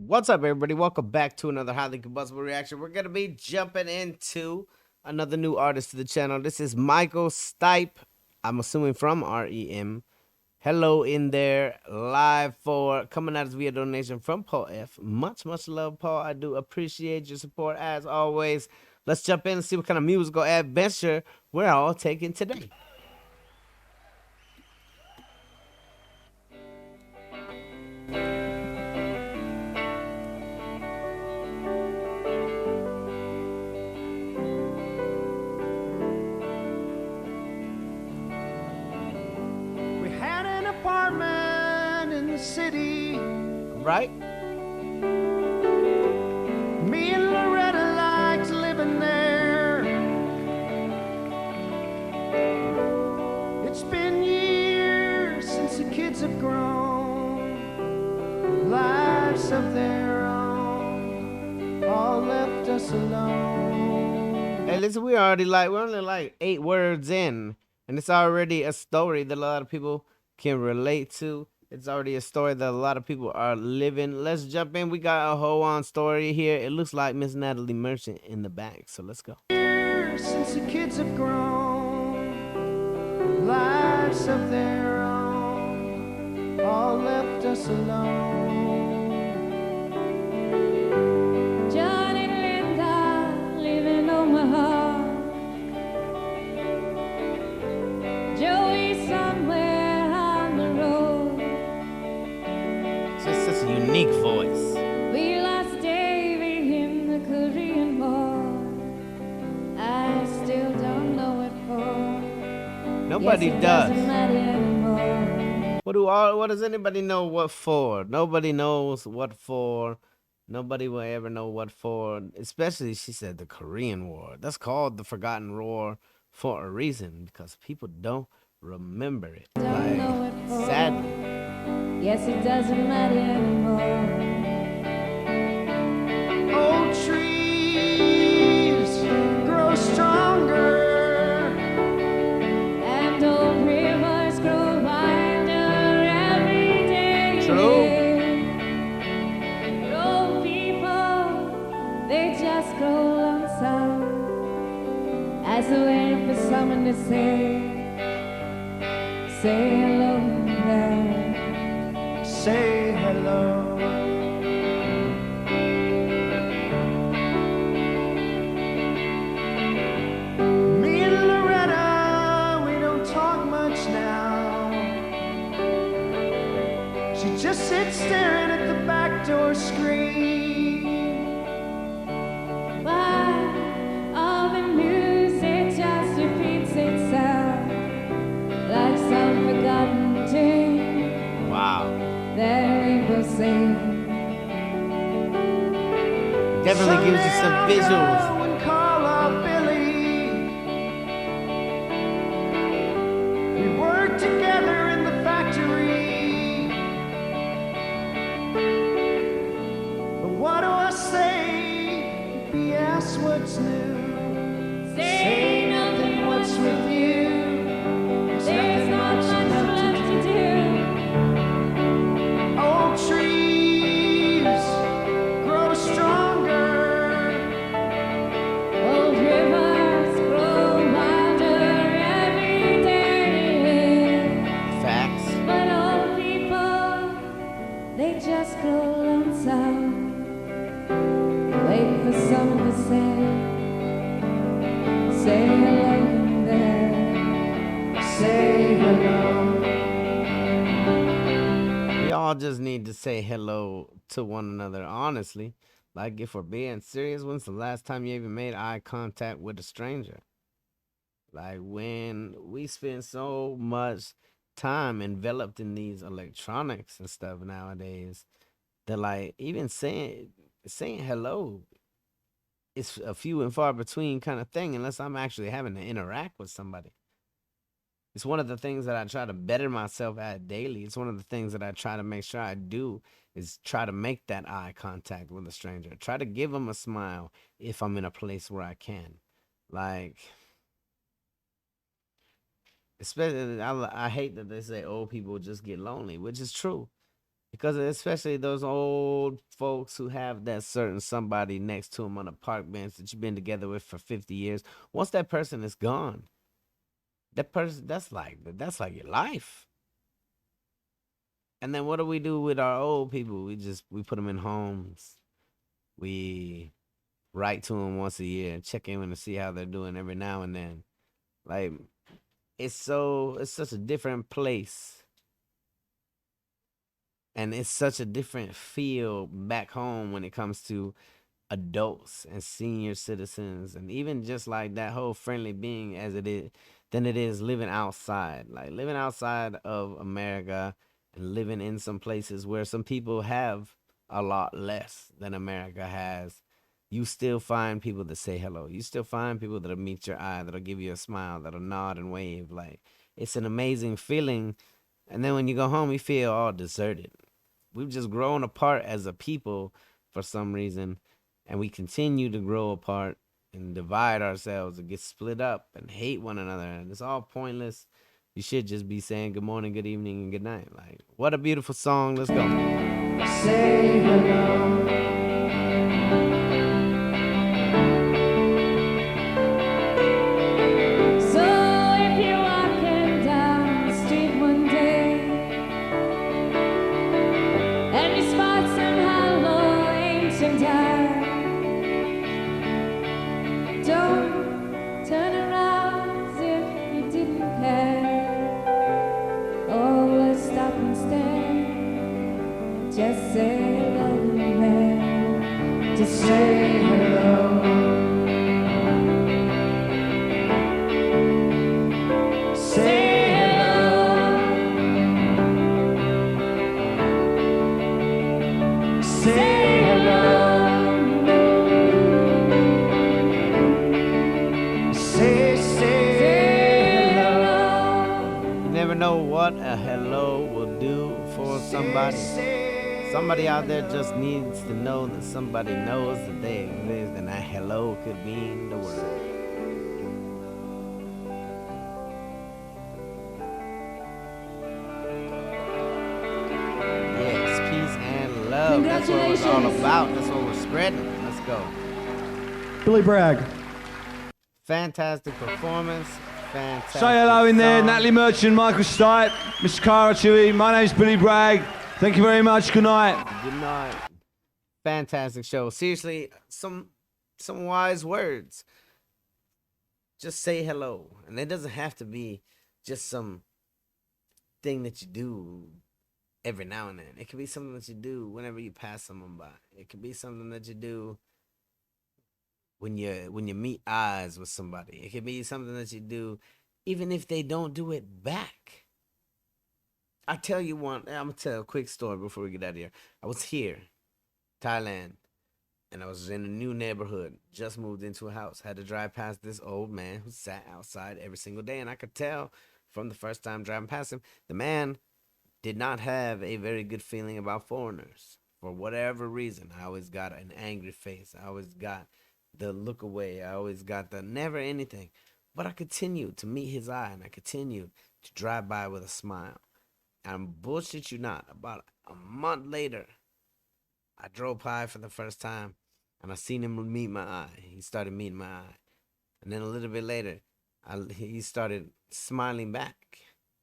What's up, everybody? Welcome back to another highly combustible reaction. We're gonna be jumping into another new artist to the channel. This is Michael Stipe. I'm assuming from R.E.M. Hello in there, live for coming out as via donation from Paul F. Much love, Paul. I do appreciate your support as always. Let's jump in and see what kind of musical adventure we're all taking today. We had an apartment in the city. Right? Me and Loretta liked living there. It's been years since the kids have grown, lives of their own, all left us alone. Hey, listen, we're only like 8 words in, and it's already a story that a lot of people can relate to. It's already a story that a lot of people are living. Let's jump in. We got a whole on story here. It looks like Miss Natalie Merchant in the back, so let's go. Years since the kids have grown, lives of their own, all left us alone. John and Linda live in Omaha. Joey somewhere on the road. Just such a unique voice. We lost Davy in the Korean War. I still don't know what for. Nobody Yes, it does. doesn't matter anymore. What does anybody know what for? Nobody knows what for. Nobody will ever know what for. Especially, she said, the Korean War. That's called the Forgotten War for a reason, because people don't remember it. Don't know what for. Sadly. Yes, it doesn't matter anymore. Old trees grow stronger. And old rivers grow wider every day. True. But old people, they just grow lonesome as they wait for someone to say hello there. Say hello. Me and Loretta, we don't talk much now. She just sits staring at the back door screen. Why all the music just repeats itself like some forgotten tune Wow. that we will sing. Definitely gives you some Someday I'll visuals. go and call up Billy. We worked together in the factory. But what do I say if he asks what's new? Say nothing, what's with you? There's not much left to do. Old trees grow stronger. Old rivers grow wilder every day. Facts. But old people, they just grow lonesome. Wait for someone to say hello there. Say hello. We all just need to say hello to one another, honestly. Like, if we're being serious, when's the last time you even made eye contact with a stranger? Like, when we spend so much time enveloped in these electronics and stuff nowadays, that, like, even saying hello is a few and far between kind of thing, unless I'm actually having to interact with somebody. It's one of the things that I try to better myself at daily. It's one of the things that I try to make sure I do, is try to make that eye contact with a stranger. Try to give them a smile if I'm in a place where I can. Like, especially, I hate that they say old people just get lonely, which is true. Because especially those old folks folks who have that certain somebody next to them on a park bench that you've been together with for 50 years. Once that person is gone, that person that's like your life. And then what do we do with our old people? We put them in homes. We write to them once a year, check in to see how they're doing every now and then. Like it's such a different place, and it's such a different feel back home when it comes to adults and senior citizens, and even just like that whole friendly being as it is than it is living outside, like living outside of America and living in some places where some people have a lot less than America has. You still find people that say hello. You still find people that'll meet your eye, that'll give you a smile, that'll nod and wave. Like it's an amazing feeling. And then when you go home, you feel all deserted. We've just grown apart as a people for some reason, and we continue to grow apart and divide ourselves and get split up and hate one another, and it's all pointless. You should just be saying good morning, good evening, and good night. Like, what a beautiful song. Let's go. Say hello. So if you're walking down the street one day and you spot some hollow ancient art, don't turn around as if you didn't care. Oh, let's stop and stare. Just say hello to me. Just say hello. Say hello. Say hello. Say hello. You never know what a hello will do for somebody. Somebody out there just needs to know that somebody knows that they exist, and that hello could mean the world. Yes, peace and love. That's what it's all Congratulations. about. That's what we're spreading. Let's go. Billy Bragg. Fantastic performance. Fantastic. Say hello in there, song. Natalie Merchant, Michael Stipe, Mr. Cara Chewy. My name's Billy Bragg. Thank you very much. Good night. Good night. Fantastic show. Seriously, some wise words. Just say hello, and it doesn't have to be just some thing that you do every now and then. It could be something that you do whenever you pass someone by. It could be something that you do when you meet eyes with somebody. It could be something that you do even if they don't do it back. I tell you one, I'm gonna tell a quick story before we get out of here. I was here, Thailand, and I was in a new neighborhood, just moved into a house, had to drive past this old man who sat outside every single day, and I could tell from the first time driving past him, the man did not have a very good feeling about foreigners. For whatever reason, I always got an angry face. I always got the look away. I always got the never anything. But I continued to meet his eye, and I continued to drive by with a smile. And bullshit you not, about a month later, I drove by for the first time, and I seen him meet my eye. He started meeting my eye. And then a little bit later, he started smiling back.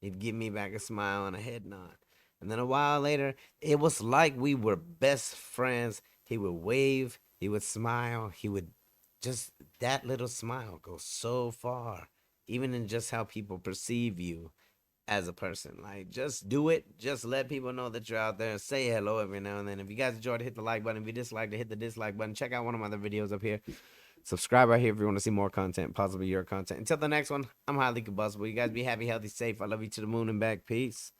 He'd give me back a smile and a head nod. And then a while later, it was like we were best friends. He would wave, he would smile, he would just, that little smile goes so far, even in just how people perceive you as a person. Like, just do it. Just let people know that you're out there and say hello every now and then. If you guys enjoyed it, hit the like button. If you disliked it, hit the dislike button. Check out one of my other videos up here. Subscribe right here if you want to see more content, possibly your content. Until the next one, I'm highly combustible. You guys be happy, healthy, safe. I love you to the moon and back. Peace.